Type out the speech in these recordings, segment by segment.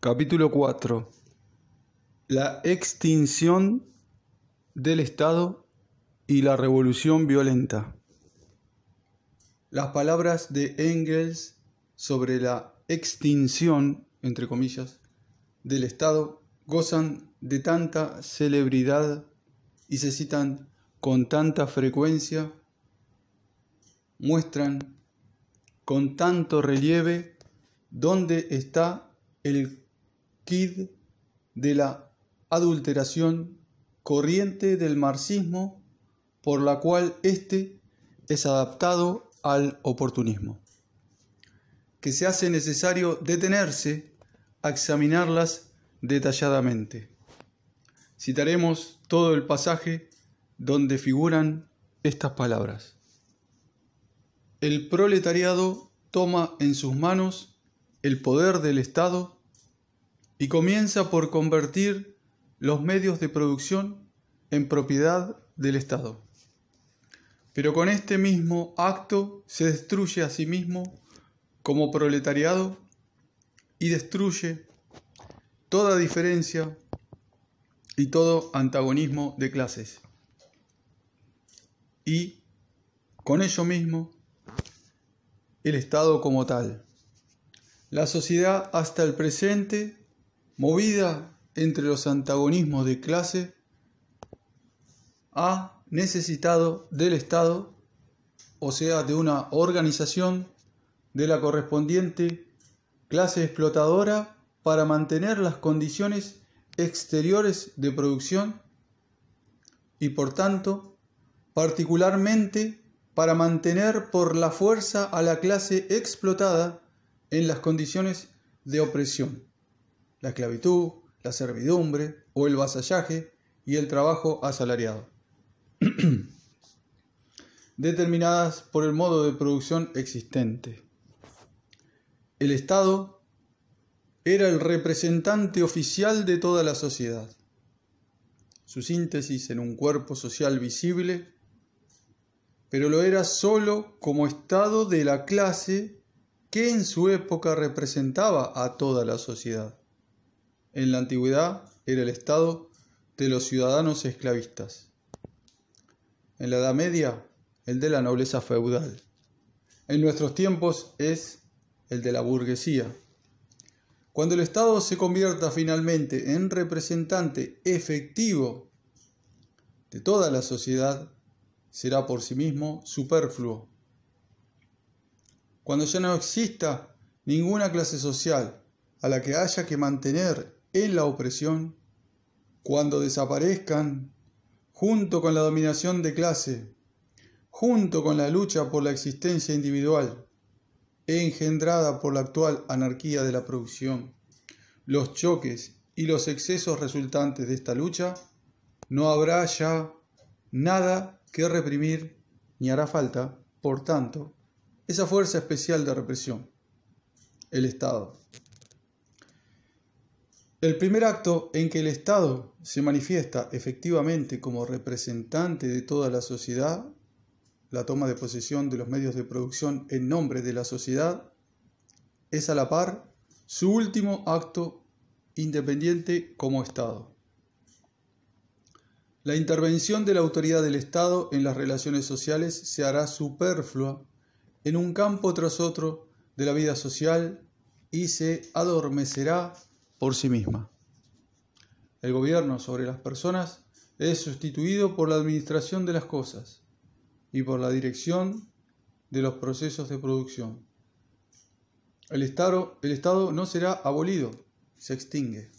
Capítulo 4. La extinción del Estado y la revolución violenta. Las palabras de Engels sobre la extinción, entre comillas, del Estado gozan de tanta celebridad y se citan con tanta frecuencia, muestran con tanto relieve dónde está el quid de la adulteración corriente del marxismo por la cual éste es adaptado al oportunismo, que se hace necesario detenerse a examinarlas detalladamente. Citaremos todo el pasaje donde figuran estas palabras. El proletariado toma en sus manos el poder del Estado y comienza por convertir los medios de producción en propiedad del Estado. Pero con este mismo acto se destruye a sí mismo como proletariado y destruye toda diferencia y todo antagonismo de clases. Y con ello mismo el Estado como tal. La sociedad hasta el presente, movida entre los antagonismos de clase, ha necesitado del Estado, o sea, de una organización de la correspondiente clase explotadora para mantener las condiciones exteriores de producción y, por tanto, particularmente para mantener por la fuerza a la clase explotada en las condiciones de opresión, la esclavitud, la servidumbre o el vasallaje y el trabajo asalariado, determinadas por el modo de producción existente. El Estado era el representante oficial de toda la sociedad. Su síntesis en un cuerpo social visible, pero lo era sólo como Estado de la clase que en su época representaba a toda la sociedad. En la antigüedad era el Estado de los ciudadanos esclavistas. En la Edad Media, el de la nobleza feudal. En nuestros tiempos es el de la burguesía. Cuando el Estado se convierta finalmente en representante efectivo de toda la sociedad, será por sí mismo superfluo. Cuando ya no exista ninguna clase social a la que haya que mantener en la opresión, cuando desaparezcan, junto con la dominación de clase, junto con la lucha por la existencia individual, engendrada por la actual anarquía de la producción, los choques y los excesos resultantes de esta lucha, no habrá ya nada que reprimir ni hará falta, por tanto, esa fuerza especial de represión, el Estado. El primer acto en que el Estado se manifiesta efectivamente como representante de toda la sociedad, la toma de posesión de los medios de producción en nombre de la sociedad, es a la par su último acto independiente como Estado. La intervención de la autoridad del Estado en las relaciones sociales se hará superflua en un campo tras otro de la vida social y se adormecerá por sí misma. El gobierno sobre las personas es sustituido por la administración de las cosas y por la dirección de los procesos de producción. El Estado no será abolido, se extingue.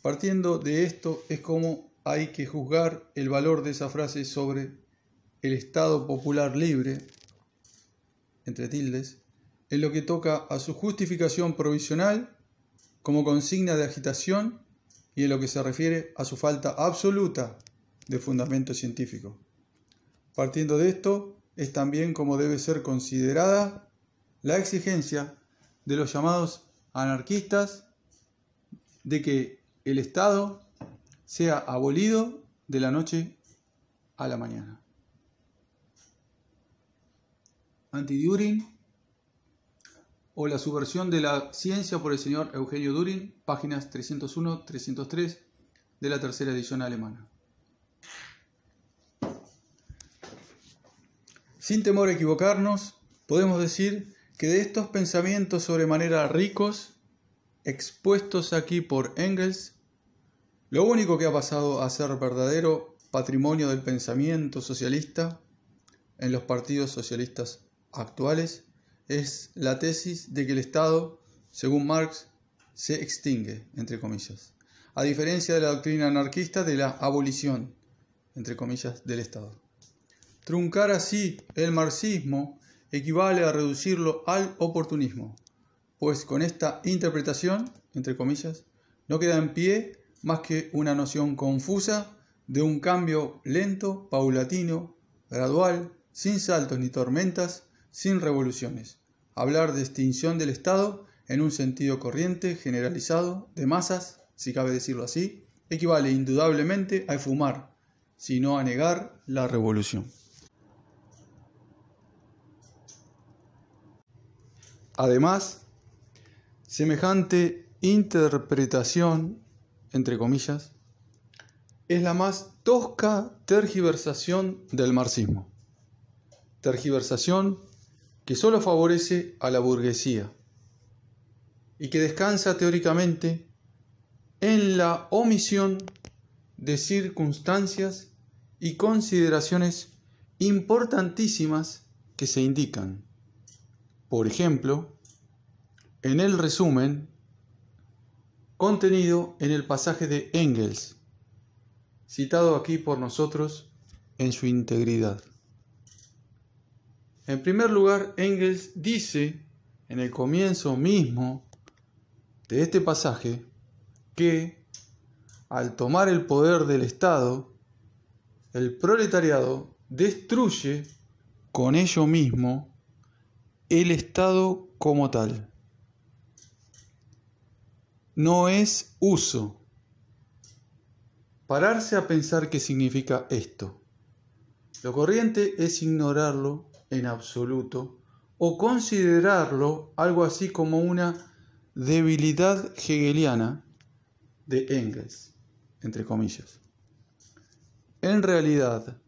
Partiendo de esto es como hay que juzgar el valor de esa frase sobre el Estado popular libre, entre tildes, en lo que toca a su justificación provisional como consigna de agitación y en lo que se refiere a su falta absoluta de fundamento científico. Partiendo de esto es también como debe ser considerada la exigencia de los llamados anarquistas de que el Estado sea abolido de la noche a la mañana. Anti-Düring o La subversión de la ciencia por el señor Eugenio Düring, páginas 301-303 de la tercera edición alemana. Sin temor a equivocarnos, podemos decir que de estos pensamientos sobremanera ricos, expuestos aquí por Engels, lo único que ha pasado a ser verdadero patrimonio del pensamiento socialista en los partidos socialistas actuales es la tesis de que el Estado, según Marx, se extingue, entre comillas, a diferencia de la doctrina anarquista de la abolición, entre comillas, del Estado. Truncar así el marxismo equivale a reducirlo al oportunismo, pues con esta interpretación, entre comillas, no queda en pie más que una noción confusa de un cambio lento, paulatino, gradual, sin saltos ni tormentas, sin revoluciones. Hablar de extinción del Estado en un sentido corriente, generalizado, de masas, si cabe decirlo así, equivale indudablemente a esfumar, sino a negar la revolución. Además, semejante interpretación, entre comillas, es la más tosca tergiversación del marxismo. Tergiversación que solo favorece a la burguesía y que descansa teóricamente en la omisión de circunstancias y consideraciones importantísimas que se indican. Por ejemplo, en el resumen contenido en el pasaje de Engels, citado aquí por nosotros en su integridad. En primer lugar, Engels dice en el comienzo mismo de este pasaje que al tomar el poder del Estado, el proletariado destruye con ello mismo el Estado como tal. No es uso pararse a pensar qué significa esto. Lo corriente es ignorarlo en absoluto o considerarlo algo así como una debilidad hegeliana de Engels, entre comillas. En realidad,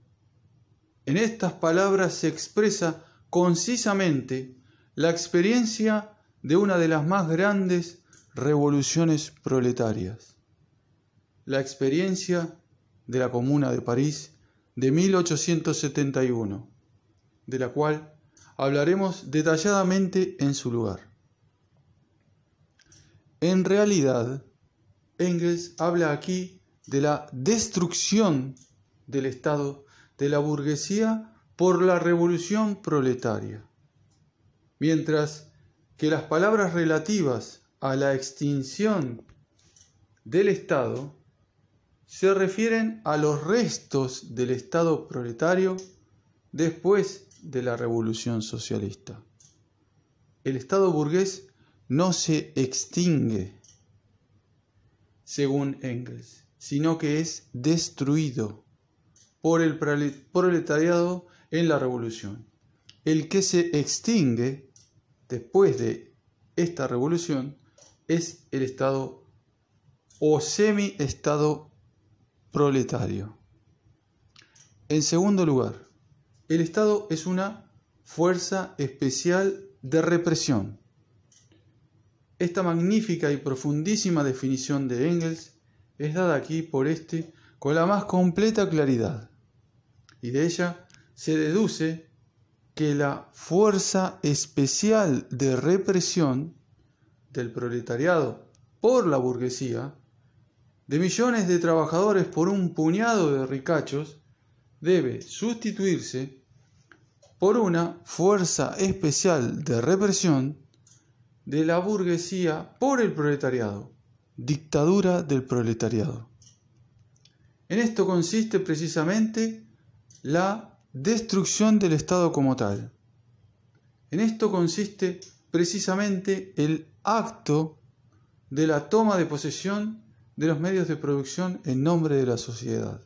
en estas palabras se expresa concisamente la experiencia de una de las más grandes revoluciones proletarias, la experiencia de la Comuna de París de 1871, de la cual hablaremos detalladamente en su lugar. En realidad, Engels habla aquí de la destrucción del Estado, de la burguesía por la revolución proletaria, mientras que las palabras relativas a la extinción del Estado se refieren a los restos del Estado proletario después de la revolución socialista. El Estado burgués no se extingue, según Engels, sino que es destruido por el proletariado en la revolución. El que se extingue después de esta revolución es el Estado o semi-Estado proletario. En segundo lugar, el Estado es una fuerza especial de represión. Esta magnífica y profundísima definición de Engels es dada aquí por este con la más completa claridad, y de ella se deduce que la fuerza especial de represión del proletariado por la burguesía, de millones de trabajadores por un puñado de ricachos, debe sustituirse por una fuerza especial de represión de la burguesía por el proletariado, dictadura del proletariado. En esto consiste precisamente la destrucción del Estado como tal. En esto consiste precisamente el acto de la toma de posesión de los medios de producción en nombre de la sociedad.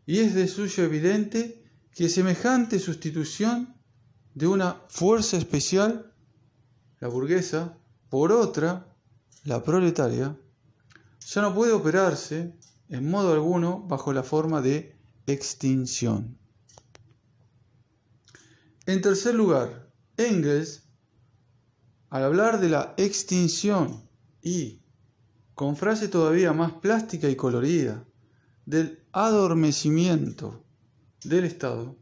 Y es de suyo evidente que semejante sustitución de una fuerza especial la burguesa, por otra, la proletaria, ya no puede operarse en modo alguno bajo la forma de extinción. En tercer lugar, Engels, al hablar de la extinción y, con frase todavía más plástica y colorida, del adormecimiento del Estado,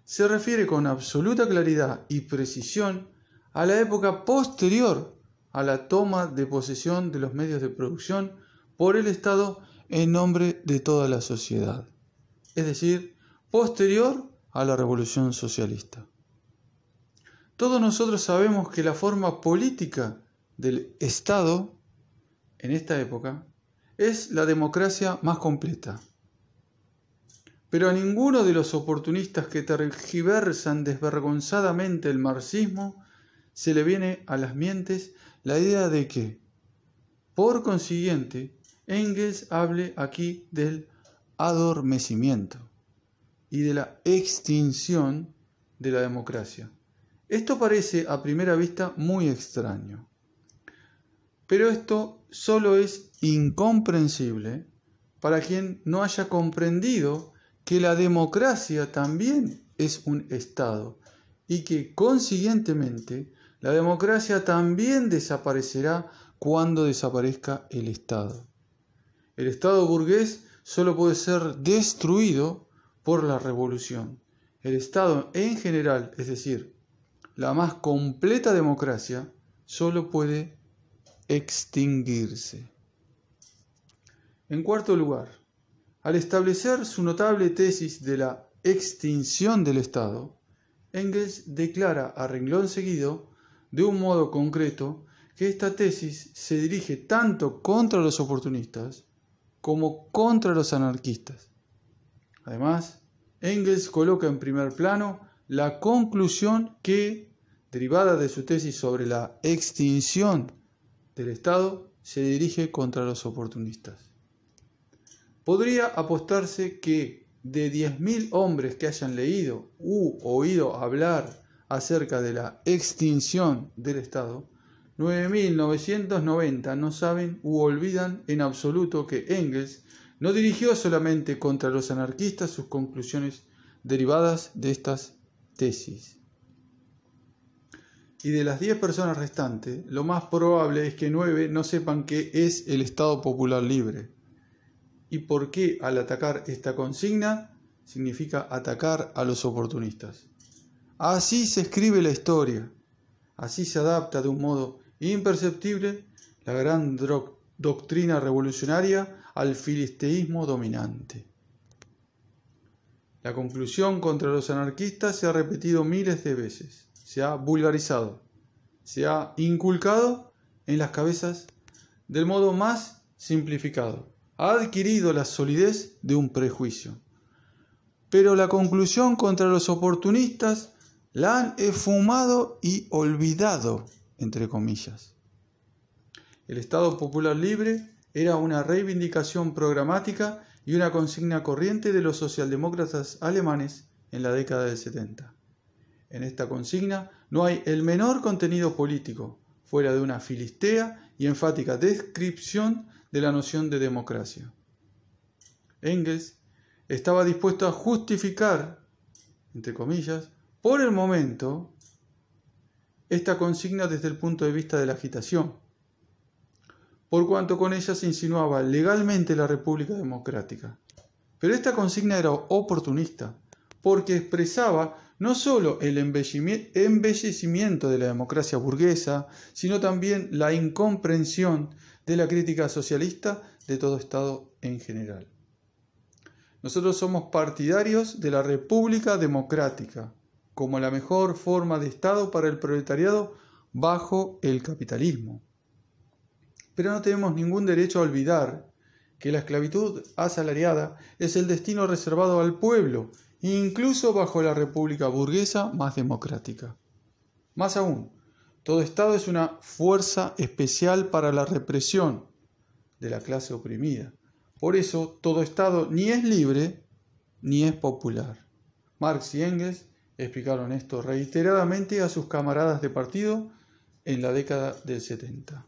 se refiere con absoluta claridad y precisión a la época posterior a la toma de posesión de los medios de producción por el Estado en nombre de toda la sociedad, es decir, posterior a la Revolución Socialista. Todos nosotros sabemos que la forma política del Estado en esta época es la democracia más completa. Pero a ninguno de los oportunistas que tergiversan desvergonzadamente el marxismo se le viene a las mientes la idea de que, por consiguiente, Engels hable aquí del adormecimiento y de la extinción de la democracia. Esto parece a primera vista muy extraño, pero esto solo es incomprensible para quien no haya comprendido que la democracia también es un Estado y que, consiguientemente, la democracia también desaparecerá cuando desaparezca el Estado. El Estado burgués solo puede ser destruido por la revolución. El Estado en general, es decir, la más completa democracia, solo puede extinguirse. En cuarto lugar, al establecer su notable tesis de la extinción del Estado, Engels declara a renglón seguido, de un modo concreto, que esta tesis se dirige tanto contra los oportunistas como contra los anarquistas. Además, Engels coloca en primer plano la conclusión que, derivada de su tesis sobre la extinción del Estado, se dirige contra los oportunistas. Podría apostarse que de 10.000 hombres que hayan leído u oído hablar acerca de la extinción del Estado, 9.990 no saben u olvidan en absoluto que Engels no dirigió solamente contra los anarquistas sus conclusiones derivadas de estas tesis. Y de las 10 personas restantes, lo más probable es que 9 no sepan qué es el Estado Popular Libre y por qué al atacar esta consigna significa atacar a los oportunistas. Así se escribe la historia, así se adapta de un modo imperceptible la gran doctrina revolucionaria al filisteísmo dominante. La conclusión contra los anarquistas se ha repetido miles de veces, se ha vulgarizado, se ha inculcado en las cabezas del modo más simplificado, ha adquirido la solidez de un prejuicio. Pero la conclusión contra los oportunistas la han esfumado y olvidado, entre comillas. El Estado Popular Libre era una reivindicación programática y una consigna corriente de los socialdemócratas alemanes en la década del 70. En esta consigna no hay el menor contenido político, fuera de una filistea y enfática descripción de la noción de democracia. Engels estaba dispuesto a justificar, entre comillas, por el momento, esta consigna desde el punto de vista de la agitación, por cuanto con ella se insinuaba legalmente la República Democrática. Pero esta consigna era oportunista, porque expresaba no solo el embellecimiento de la democracia burguesa, sino también la incomprensión de la crítica socialista de todo Estado en general. Nosotros somos partidarios de la República Democrática como la mejor forma de Estado para el proletariado bajo el capitalismo. Pero no tenemos ningún derecho a olvidar que la esclavitud asalariada es el destino reservado al pueblo, incluso bajo la república burguesa más democrática. Más aún, todo Estado es una fuerza especial para la represión de la clase oprimida. Por eso, todo Estado ni es libre ni es popular. Marx y Engels explicaron esto reiteradamente a sus camaradas de partido en la década del 70.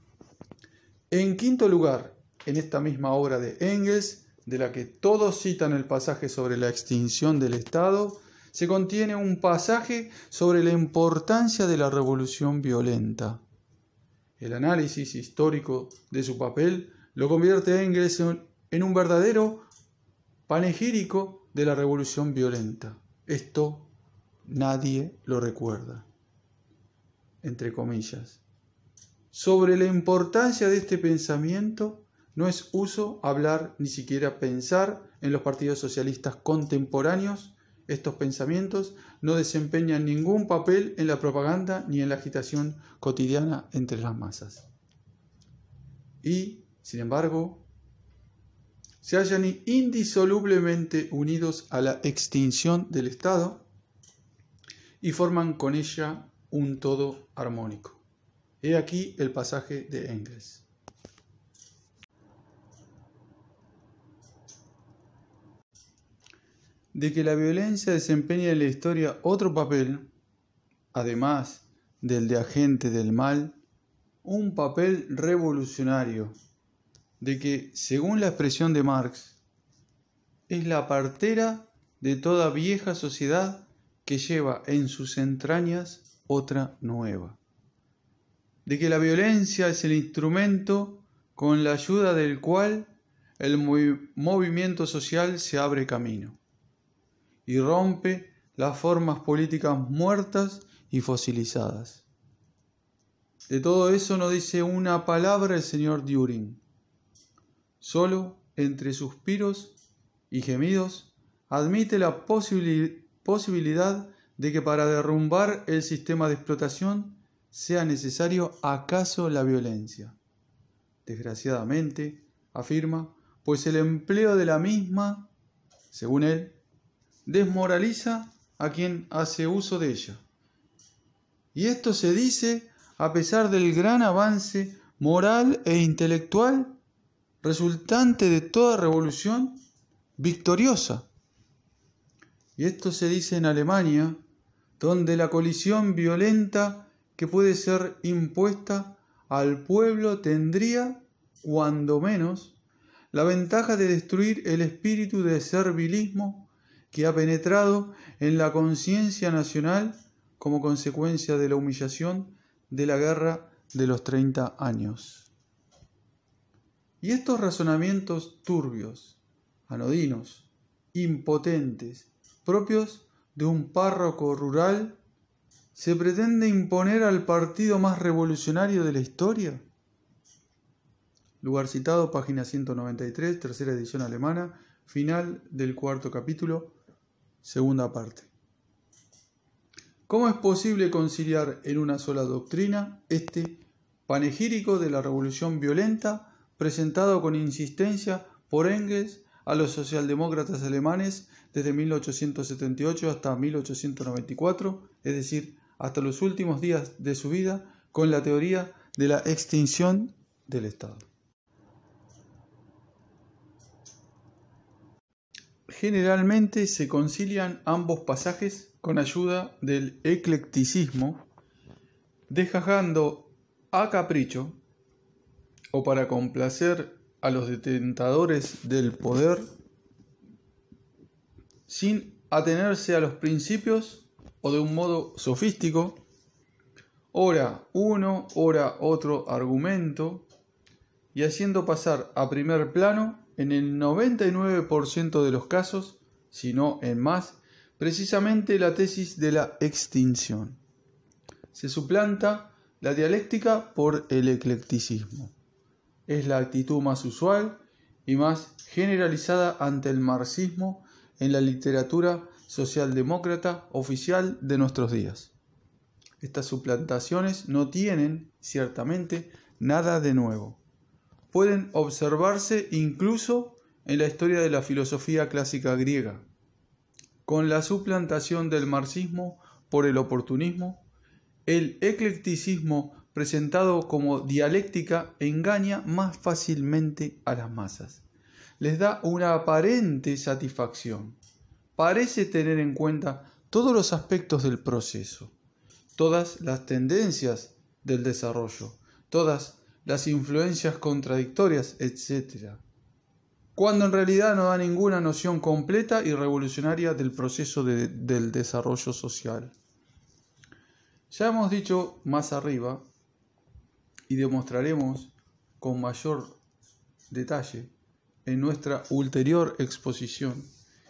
En quinto lugar, en esta misma obra de Engels, de la que todos citan el pasaje sobre la extinción del Estado, se contiene un pasaje sobre la importancia de la revolución violenta. El análisis histórico de su papel lo convierte a Engels en un verdadero panegírico de la revolución violenta. Esto nadie lo recuerda, entre comillas. Sobre la importancia de este pensamiento no es uso hablar ni siquiera pensar en los partidos socialistas contemporáneos. Estos pensamientos no desempeñan ningún papel en la propaganda ni en la agitación cotidiana entre las masas. Y, sin embargo, se hallan indisolublemente unidos a la extinción del Estado y forman con ella un todo armónico. He aquí el pasaje de Engels. De que la violencia desempeña en la historia otro papel, además del de agente del mal, un papel revolucionario, de que, según la expresión de Marx, es la partera de toda vieja sociedad que lleva en sus entrañas otra nueva. De que la violencia es el instrumento con la ayuda del cual el movimiento social se abre camino y rompe las formas políticas muertas y fosilizadas. De todo eso no dice una palabra el señor Dühring. Solo entre suspiros y gemidos admite la posibilidad de que para derrumbar el sistema de explotación sea necesario acaso la violencia. Desgraciadamente, afirma, pues el empleo de la misma, según él, desmoraliza a quien hace uso de ella. Y esto se dice a pesar del gran avance moral e intelectual resultante de toda revolución victoriosa. Y esto se dice en Alemania, donde la colisión violenta que puede ser impuesta al pueblo tendría, cuando menos, la ventaja de destruir el espíritu de servilismo que ha penetrado en la conciencia nacional como consecuencia de la humillación de la guerra de los 30 años. Y estos razonamientos turbios, anodinos, impotentes, propios de un párroco rural, ¿se pretende imponer al partido más revolucionario de la historia? Lugar citado, página 193, tercera edición alemana, final del cuarto capítulo, segunda parte. ¿Cómo es posible conciliar en una sola doctrina este panegírico de la revolución violenta presentado con insistencia por Engels a los socialdemócratas alemanes desde 1878 hasta 1894, es decir, hasta los últimos días de su vida, con la teoría de la extinción del Estado? Generalmente se concilian ambos pasajes con ayuda del eclecticismo, dejando a capricho o para complacer a los detentadores del poder, sin atenerse a los principios o de un modo sofístico, ora uno, ora otro argumento, y haciendo pasar a primer plano, en el 99% de los casos, si no en más, precisamente la tesis de la extinción. Se suplanta la dialéctica por el eclecticismo. Es la actitud más usual y más generalizada ante el marxismo en la literatura socialdemócrata oficial de nuestros días. Estas suplantaciones no tienen, ciertamente, nada de nuevo. Pueden observarse incluso en la historia de la filosofía clásica griega. Con la suplantación del marxismo por el oportunismo, el eclecticismo presentado como dialéctica engaña más fácilmente a las masas. Les da una aparente satisfacción. Parece tener en cuenta todos los aspectos del proceso, todas las tendencias del desarrollo, todas las influencias contradictorias, etc., cuando en realidad no da ninguna noción completa y revolucionaria del proceso del desarrollo social. Ya hemos dicho más arriba, y demostraremos con mayor detalle en nuestra ulterior exposición,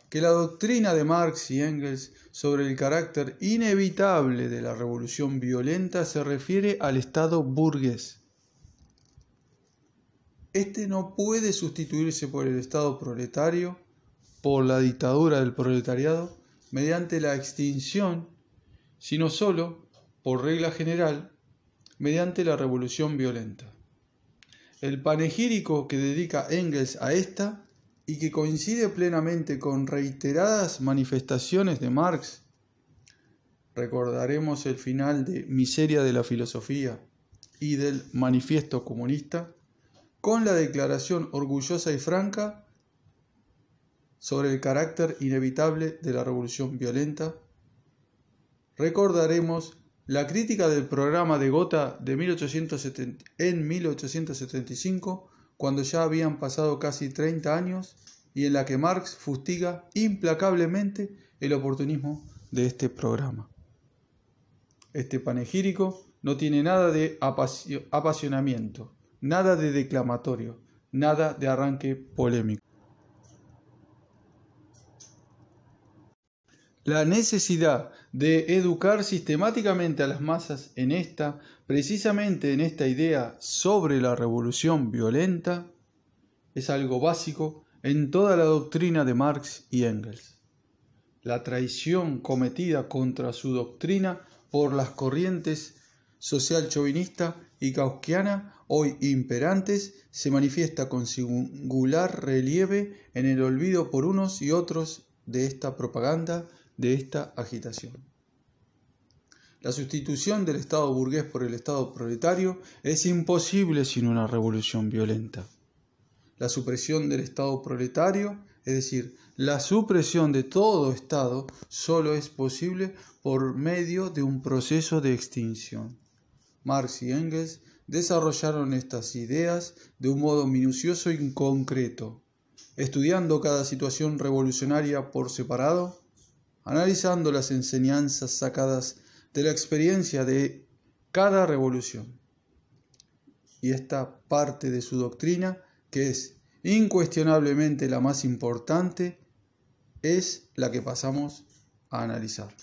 que la doctrina de Marx y Engels sobre el carácter inevitable de la revolución violenta se refiere al Estado burgués. Este no puede sustituirse por el Estado proletario, por la dictadura del proletariado, mediante la extinción, sino solo, por regla general, mediante la revolución violenta. El panegírico que dedica Engels a esta, y que coincide plenamente con reiteradas manifestaciones de Marx, recordaremos el final de Miseria de la Filosofía y del Manifiesto Comunista, con la declaración orgullosa y franca sobre el carácter inevitable de la revolución violenta. Recordaremos la crítica del programa de Gotha de 1875, cuando ya habían pasado casi 30 años, y en la que Marx fustiga implacablemente el oportunismo de este programa. Este panegírico no tiene nada de apasionamiento, nada de declamatorio, nada de arranque polémico. La necesidad de educar sistemáticamente a las masas precisamente en esta idea sobre la revolución violenta, es algo básico en toda la doctrina de Marx y Engels. La traición cometida contra su doctrina por las corrientes social chauvinista y gaussiana hoy imperantes se manifiesta con singular relieve en el olvido por unos y otros de esta propaganda, de esta agitación. La sustitución del Estado burgués por el Estado proletario es imposible sin una revolución violenta. La supresión del Estado proletario, es decir, la supresión de todo Estado, solo es posible por medio de un proceso de extinción. Marx y Engels desarrollaron estas ideas de un modo minucioso y concreto, estudiando cada situación revolucionaria por separado, analizando las enseñanzas sacadas de la experiencia de cada revolución. Y esta parte de su doctrina, que es incuestionablemente la más importante, es la que pasamos a analizar.